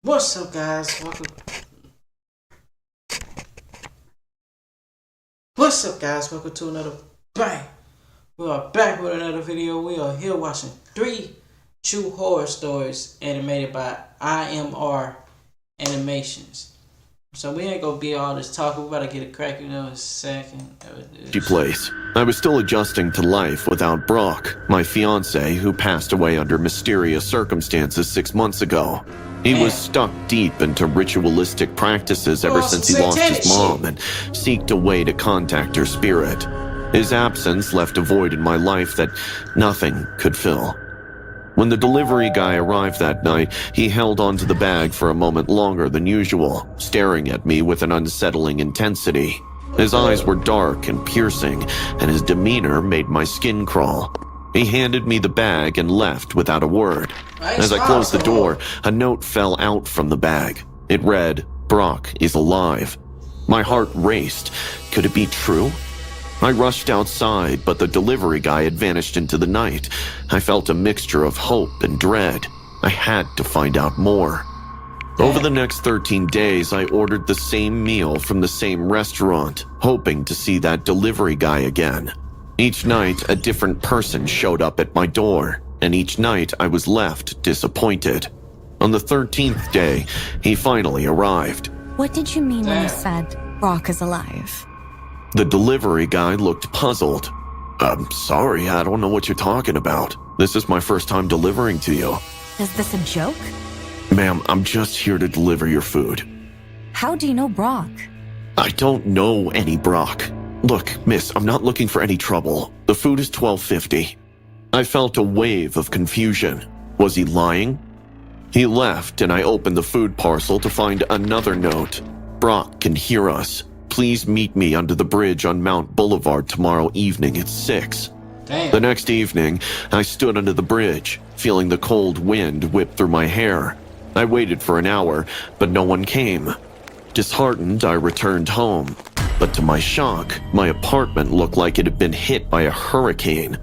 What's up, guys? Welcome. What's up, guys? Welcome to another bang. We are back with another video. We are here watching 3 true horror stories animated by IMR Animations. So we ain't gonna be all this talking. We better get it cracking in a second. Place. I was still adjusting to life without Brock, my fiance, who passed away under mysterious circumstances 6 months ago. He was stuck deep into ritualistic practices ever since he lost his mom and seeked a way to contact her spirit. His absence left a void in my life that nothing could fill. When the delivery guy arrived that night, he held onto the bag for a moment longer than usual, staring at me with an unsettling intensity. His eyes were dark and piercing, and his demeanor made my skin crawl. He handed me the bag and left without a word. As I closed the door, a note fell out from the bag. It read, "Brock is alive." My heart raced. Could it be true? I rushed outside, but the delivery guy had vanished into the night. I felt a mixture of hope and dread. I had to find out more. Over the next 13 days, I ordered the same meal from the same restaurant, hoping to see that delivery guy again. Each night, a different person showed up at my door, and each night I was left disappointed. On the 13th day, he finally arrived. What did you mean when you said Brock is alive? The delivery guy looked puzzled. "I'm sorry, I don't know what you're talking about. This is my first time delivering to you." Is this a joke? "Ma'am, I'm just here to deliver your food." How do you know Brock? "I don't know any Brock. Look, miss, I'm not looking for any trouble. The food is $12.50. I felt a wave of confusion. Was he lying? He left, and I opened the food parcel to find another note. "Brock can hear us. Please meet me under the bridge on Mount Boulevard tomorrow evening at 6. Damn. The next evening, I stood under the bridge, feeling the cold wind whip through my hair. I waited for an hour, but no one came. Disheartened, I returned home. But to my shock, my apartment looked like it had been hit by a hurricane.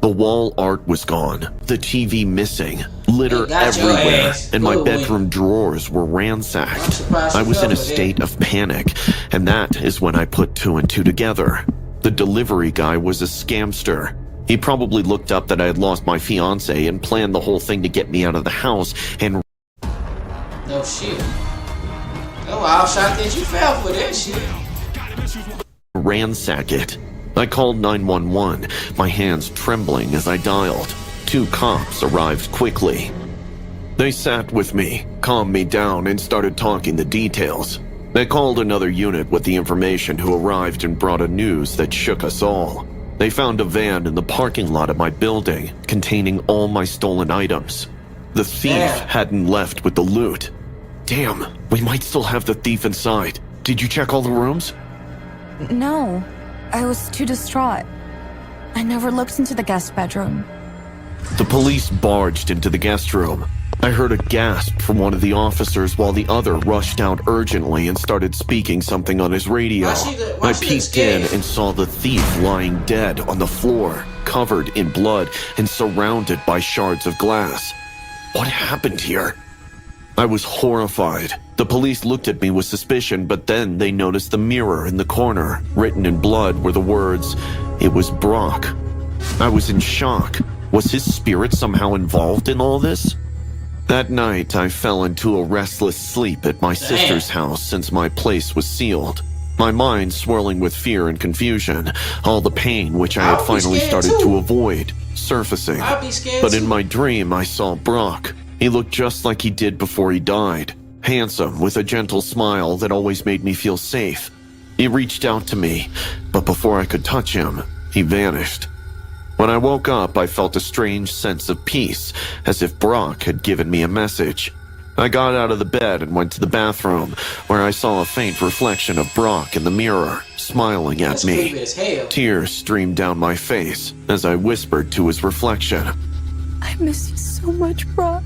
The wall art was gone, the TV missing, litter everywhere, and my bedroom drawers were ransacked. I was in a state of panic, and that is when I put 2 and 2 together. The delivery guy was a scamster. He probably looked up that I had lost my fiance and planned the whole thing to get me out of the house and... No shit. Oh, I was shocked that you fell for that shit. ransack it. I called 911, my hands trembling as I dialed. 2 cops arrived quickly. They sat with me, calmed me down, and started talking the details. They called another unit with the information who arrived and brought a news that shook us all. They found a van in the parking lot of my building, containing all my stolen items. The thief hadn't left with the loot. Damn, we might still have the thief inside. Did you check all the rooms? No, I was too distraught. I never looked into the guest bedroom. The police barged into the guest room. I heard a gasp from one of the officers while the other rushed out urgently and started speaking something on his radio. I peeked in and saw the thief lying dead on the floor, covered in blood and surrounded by shards of glass. What happened here? I was horrified. The police looked at me with suspicion, but then they noticed the mirror in the corner. Written in blood were the words, "It was Brock." I was in shock. Was his spirit somehow involved in all this? That night, I fell into a restless sleep at my sister's house since my place was sealed. My mind swirling with fear and confusion, all the pain which I had finally started to avoid, surfacing. But in my dream, I saw Brock. He looked just like he did before he died. Handsome, with a gentle smile that always made me feel safe. He reached out to me, but before I could touch him, he vanished. When I woke up, I felt a strange sense of peace, as if Brock had given me a message. I got out of the bed and went to the bathroom, where I saw a faint reflection of Brock in the mirror, smiling at me. Tears streamed down my face as I whispered to his reflection, I miss you so much, Brock.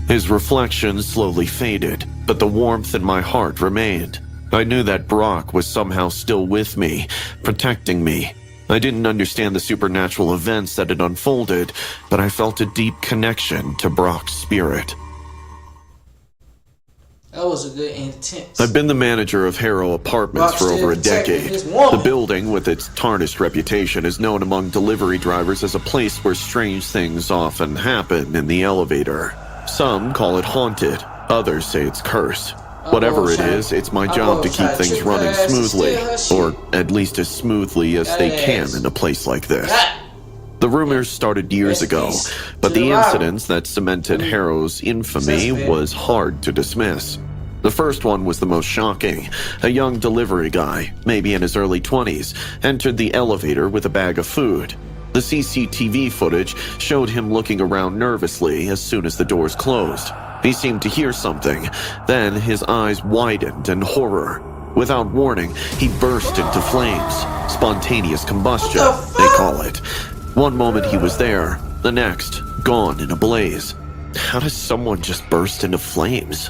His reflection slowly faded, but the warmth in my heart remained. I knew that Brock was somehow still with me, protecting me. I didn't understand the supernatural events that had unfolded, but I felt a deep connection to Brock's spirit. That was a good intense. I've been the manager of Harrow Apartments for over a decade. The building, with its tarnished reputation, is known among delivery drivers as a place where strange things often happen in the elevator. Some call it haunted, others say it's cursed. Whatever it is, it's my job to keep things running smoothly, or at least as smoothly as they can in a place like this. The rumors started years ago, but the incidents that cemented Harrow's infamy was hard to dismiss. The first one was the most shocking. A young delivery guy, maybe in his early 20s, entered the elevator with a bag of food. The CCTV footage showed him looking around nervously as soon as the doors closed. He seemed to hear something. Then his eyes widened in horror. Without warning, he burst into flames. Spontaneous combustion, they call it. One moment he was there, the next, gone in a blaze. How does someone just burst into flames?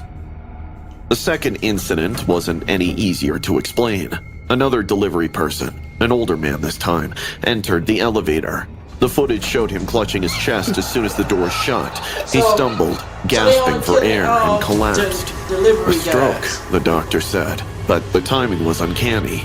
The second incident wasn't any easier to explain. Another delivery person, an older man this time, entered the elevator. The footage showed him clutching his chest as soon as the door shut. He stumbled, gasping for air, and collapsed. A stroke, the doctor said, but the timing was uncanny.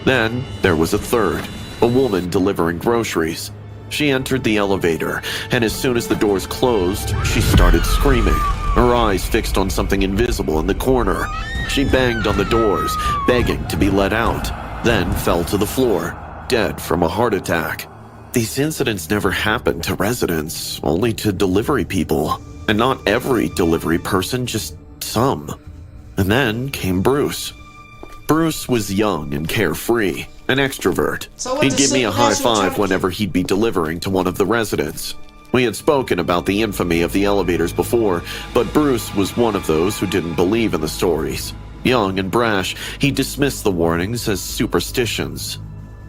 Then there was a third. A woman delivering groceries. She entered the elevator, and as soon as the doors closed, she started screaming, her eyes fixed on something invisible in the corner. She banged on the doors, begging to be let out, then fell to the floor, dead from a heart attack. These incidents never happened to residents, only to delivery people. And not every delivery person, just some. And then came Bruce. Bruce was young and carefree. An extrovert. He'd give me a high five whenever he'd be delivering to one of the residents. We had spoken about the infamy of the elevators before, but Bruce was one of those who didn't believe in the stories. Young and brash, he dismissed the warnings as superstitions.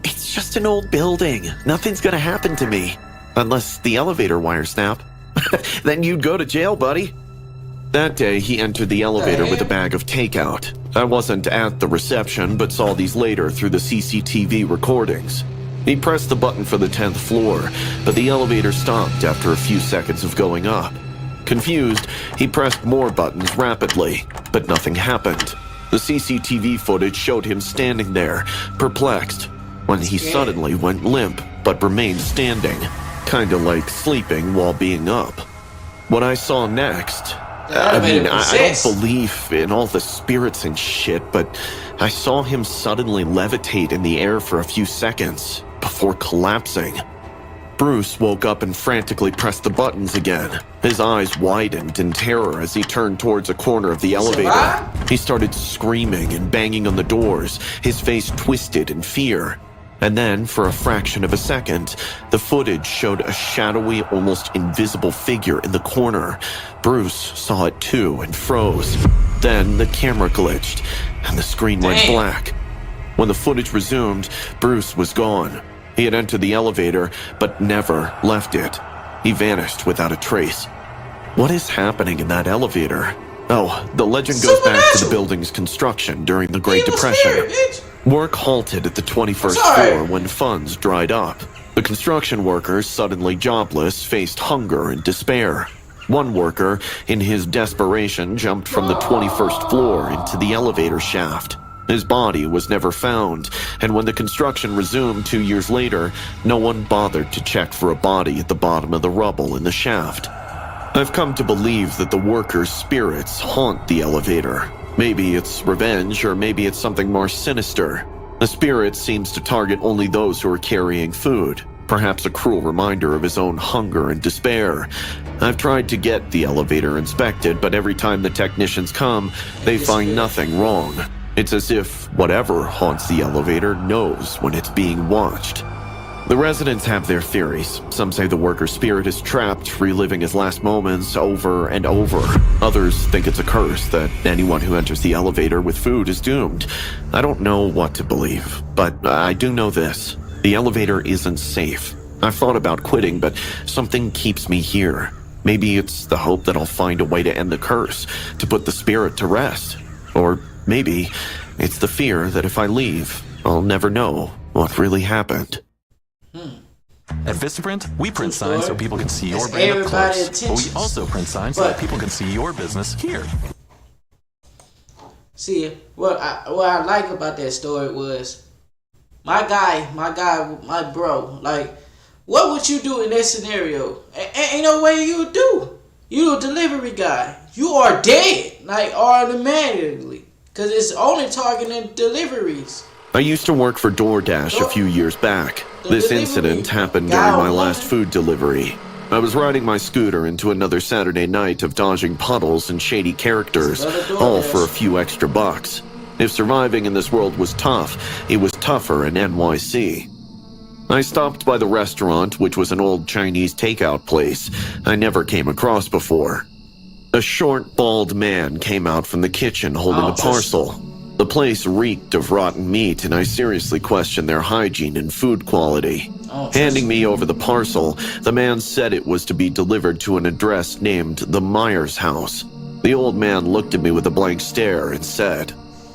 It's just an old building. Nothing's gonna happen to me. Unless the elevator wires snap. Then you'd go to jail, buddy. That day, he entered the elevator with a bag of takeout. I wasn't at the reception, but saw these later through the CCTV recordings. He pressed the button for the 10th floor, but the elevator stopped after a few seconds of going up. Confused, he pressed more buttons rapidly, but nothing happened. The CCTV footage showed him standing there, perplexed, when he suddenly went limp, but remained standing, kinda like sleeping while being up. What I saw next... I don't believe in all the spirits and shit, but I saw him suddenly levitate in the air for a few seconds before collapsing. Bruce woke up and frantically pressed the buttons again. His eyes widened in terror as he turned towards a corner of the elevator. He started screaming and banging on the doors, his face twisted in fear. And then, for a fraction of a second, the footage showed a shadowy, almost invisible figure in the corner. Bruce saw it too and froze. Then the camera glitched, and the screen went black. When the footage resumed, Bruce was gone. He had entered the elevator, but never left it. He vanished without a trace. What is happening in that elevator? Oh, the legend goes back to the building's construction during the Great Depression. Work halted at the 21st floor when funds dried up. The construction workers, suddenly jobless, faced hunger and despair. One worker, in his desperation, jumped from the 21st floor into the elevator shaft. His body was never found, and when the construction resumed 2 years later, no one bothered to check for a body at the bottom of the rubble in the shaft. I've come to believe that the workers' spirits haunt the elevator. Maybe it's revenge, or maybe it's something more sinister. The spirit seems to target only those who are carrying food, perhaps a cruel reminder of his own hunger and despair. I've tried to get the elevator inspected, but every time the technicians come, they find nothing wrong. It's as if whatever haunts the elevator knows when it's being watched. The residents have their theories. Some say the worker's spirit is trapped, reliving his last moments over and over. Others think it's a curse that anyone who enters the elevator with food is doomed. I don't know what to believe, but I do know this. The elevator isn't safe. I've thought about quitting, but something keeps me here. Maybe it's the hope that I'll find a way to end the curse, to put the spirit to rest. Or maybe it's the fear that if I leave, I'll never know what really happened. At Vistaprint, we print signs so people can see your brand up close. But we also print signs so that people can see your business here. See, what I like about that story was my bro. Like, what would you do in that scenario? Ain't no way you would do. You a delivery guy. You are dead, like automatically, because it's only targeting deliveries. I used to work for DoorDash a few years back. This incident happened during my last food delivery. I was riding my scooter into another Saturday night of dodging puddles and shady characters, all for a few extra bucks. If surviving in this world was tough, it was tougher in NYC. I stopped by the restaurant, which was an old Chinese takeout place I never came across before. A short, bald man came out from the kitchen holding a parcel. The place reeked of rotten meat, and I seriously questioned their hygiene and food quality. Handing me over the parcel, the man said it was to be delivered to an address named the Myers house. The old man looked at me with a blank stare and said,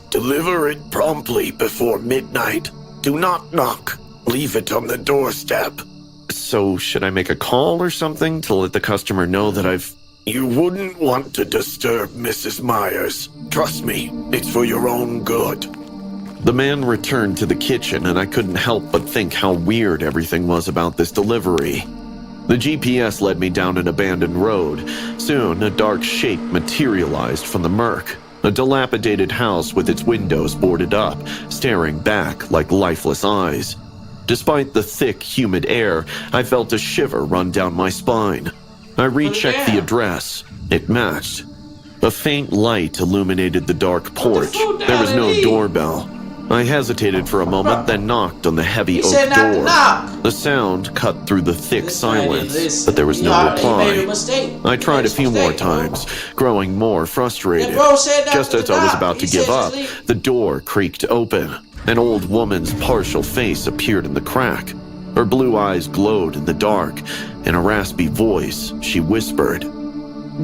"Deliver it promptly before midnight. Do not knock. Leave it on the doorstep." So, should I make a call or something to let the customer know that I've... You wouldn't want to disturb Mrs. Myers. Trust me, it's for your own good. The man returned to the kitchen, and I couldn't help but think how weird everything was about this delivery. The GPS led me down an abandoned road. Soon, a dark shape materialized from the murk. A dilapidated house with its windows boarded up, staring back like lifeless eyes. Despite the thick, humid air, I felt a shiver run down my spine. I rechecked the address. It matched. A faint light illuminated the dark porch. There was no doorbell. I hesitated for a moment, then knocked on the heavy oak door. The sound cut through the thick silence, but there was no reply. I tried a few more times, growing more frustrated. Just as I was about to give up, the door creaked open. An old woman's partial face appeared in the crack. Her blue eyes glowed in the dark. In a raspy voice, she whispered,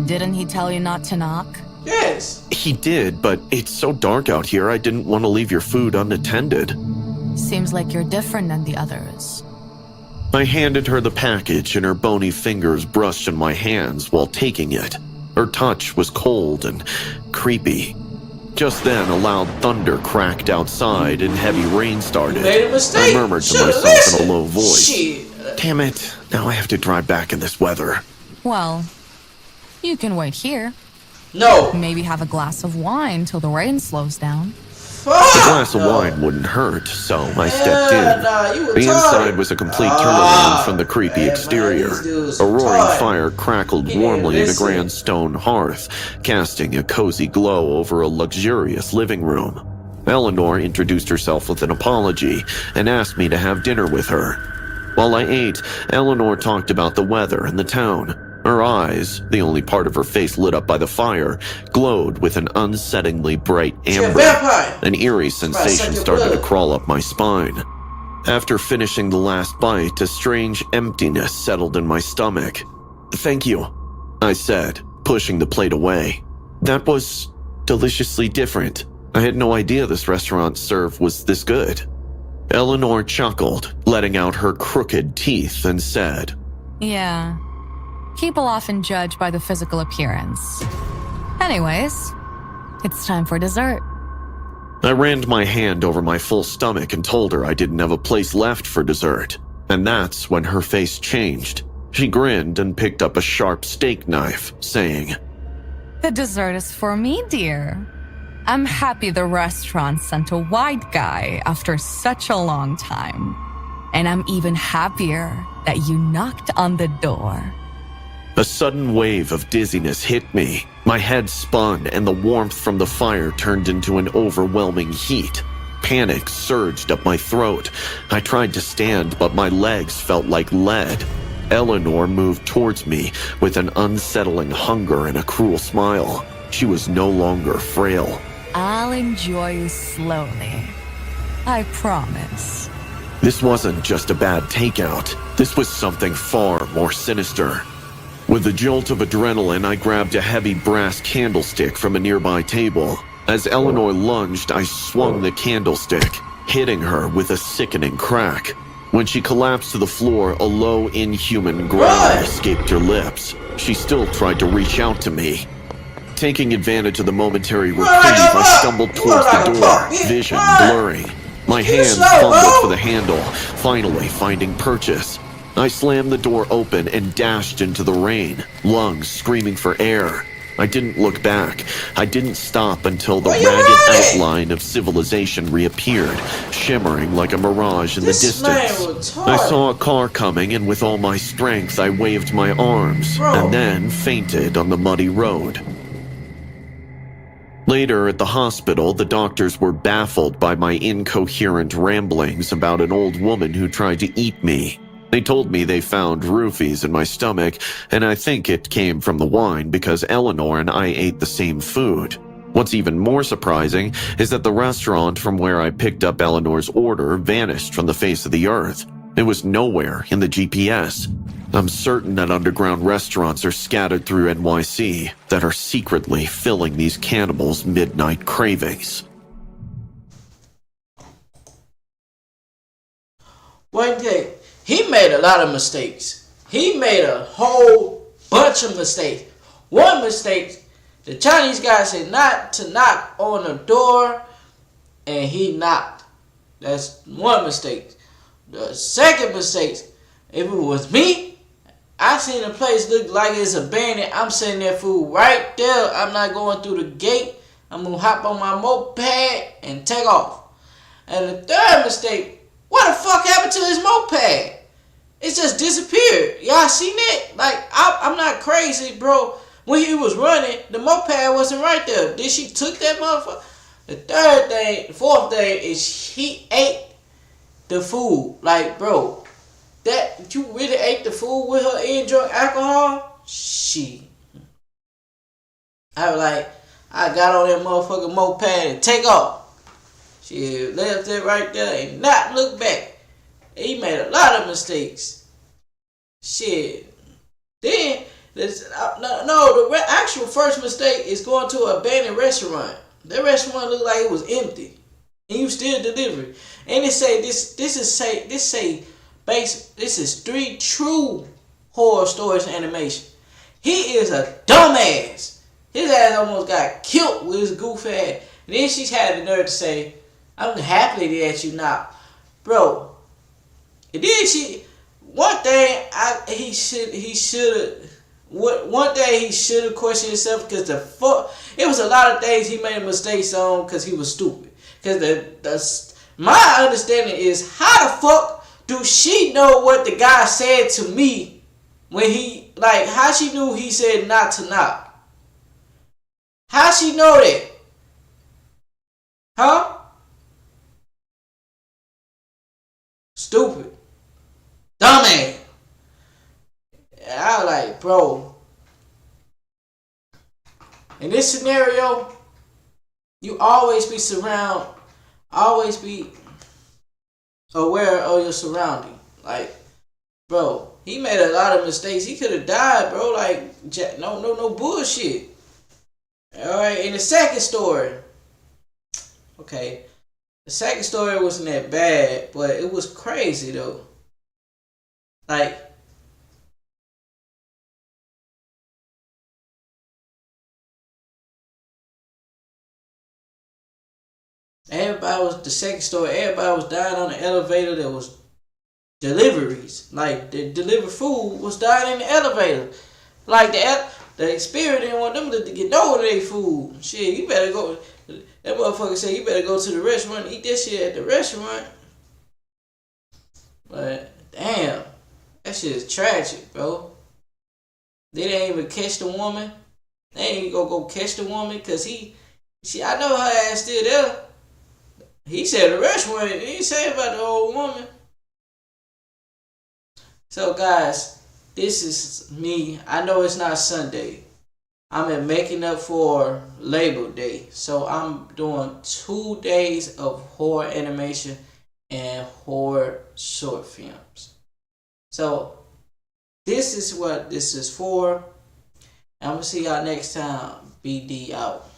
"Didn't he tell you not to knock?" Yes. "He did, but it's so dark out here, I didn't want to leave your food unattended." Seems like you're different than the others. I handed her the package, and her bony fingers brushed on my hands while taking it. Her touch was cold and creepy. Just then, a loud thunder cracked outside and heavy rain started. Made a mistake. I murmured to myself in a low voice, "Damn it, now I have to drive back in this weather." Well, you can wait here. No. Maybe have a glass of wine till the rain slows down. A glass of wine wouldn't hurt, so I stepped in. The inside was a complete turnaround from the creepy exterior. A roaring fire crackled warmly in a grand stone hearth, casting a cozy glow over a luxurious living room. Eleanor introduced herself with an apology and asked me to have dinner with her. While I ate, Eleanor talked about the weather and the town. Her eyes, the only part of her face lit up by the fire, glowed with an unsettlingly bright amber. An eerie sensation started to crawl up my spine. After finishing the last bite, a strange emptiness settled in my stomach. "Thank you," I said, pushing the plate away. That was deliciously different. I had no idea this restaurant serve was this good. Eleanor chuckled, letting out her crooked teeth, and said, "Yeah. People often judge by the physical appearance. Anyways, it's time for dessert." I ran my hand over my full stomach and told her I didn't have a place left for dessert. And that's when her face changed. She grinned and picked up a sharp steak knife, saying, "The dessert is for me, dear. I'm happy the restaurant sent a white guy after such a long time. And I'm even happier that you knocked on the door." A sudden wave of dizziness hit me. My head spun, and the warmth from the fire turned into an overwhelming heat. Panic surged up my throat. I tried to stand, but my legs felt like lead. Eleanor moved towards me with an unsettling hunger and a cruel smile. She was no longer frail. "I'll enjoy you slowly. I promise." This wasn't just a bad takeout. This was something far more sinister. With a jolt of adrenaline, I grabbed a heavy brass candlestick from a nearby table. As Eleanor lunged, I swung the candlestick, hitting her with a sickening crack. When she collapsed to the floor, a low, inhuman growl escaped her lips. She still tried to reach out to me. Taking advantage of the momentary reprieve, I stumbled towards the door, vision blurry. My hands fumbled for the handle, finally finding purchase. I slammed the door open and dashed into the rain, lungs screaming for air. I didn't look back. I didn't stop until the ragged outline of civilization reappeared, shimmering like a mirage in the distance. I saw a car coming, and with all my strength, I waved my arms, and then fainted on the muddy road. Later at the hospital, the doctors were baffled by my incoherent ramblings about an old woman who tried to eat me. They told me they found roofies in my stomach, and I think it came from the wine because Eleanor and I ate the same food. What's even more surprising is that the restaurant from where I picked up Eleanor's order vanished from the face of the earth. It was nowhere in the GPS. I'm certain that underground restaurants are scattered through NYC that are secretly filling these cannibals' midnight cravings. One day, he made a lot of mistakes. He made a whole bunch of mistakes. One mistake, the Chinese guy said not to knock on the door, and he knocked. That's one mistake. The second mistake, if it was me, I seen the place look like it's abandoned. I'm sitting there, food right there. I'm not going through the gate. I'm going to hop on my moped and take off. And the third mistake, what the fuck happened to his moped? It just disappeared. Y'all seen it? Like, I'm not crazy, bro. When he was running, the moped wasn't right there. Then she took that motherfucker. The fourth thing is he ate the food. Like, bro, that you really ate the food with her and drunk alcohol? She. I was like, I got on that motherfucking moped and take off. She left it right there and not look back. He made a lot of mistakes. Shit. Then, the actual first mistake is going to an abandoned restaurant. That restaurant looked like it was empty, and you still deliver. And they say this is 3 true horror stories animation. He is a dumbass. His ass almost got killed with his goof ass. And then she's had the nerve to say, "I'm happy that you not, bro." And then one day he should have questioned himself because it was a lot of things he made mistakes on because he was stupid. Because my understanding is, how the fuck do she know what the guy said to me when how she knew he said not to knock? How she know that? Huh? Stupid. Dumbass. I was like, bro. In this scenario, you always be aware of your surrounding. Like, bro, he made a lot of mistakes. He could have died, bro. Like, no bullshit. Alright, in the second story. Okay. The second story wasn't that bad, but it was crazy though. Like, everybody was dying on the elevator. There was deliveries. Like, the delivered food was dying in the elevator. Like, the spirit didn't want them to get no of their food. Shit, you better go. That motherfucker said you better go to the restaurant and eat that shit at the restaurant. But, damn. That shit is tragic, bro. They didn't even catch the woman. They ain't even go catch the woman because I know her ass still there. He said the restaurant. He didn't say about the old woman. So, guys, this is me. I know it's not Sunday. I'm making up for Labor Day. So, I'm doing 2 days of horror animation and horror short films. So, this is what this is for. I'm going to see y'all next time. BD out.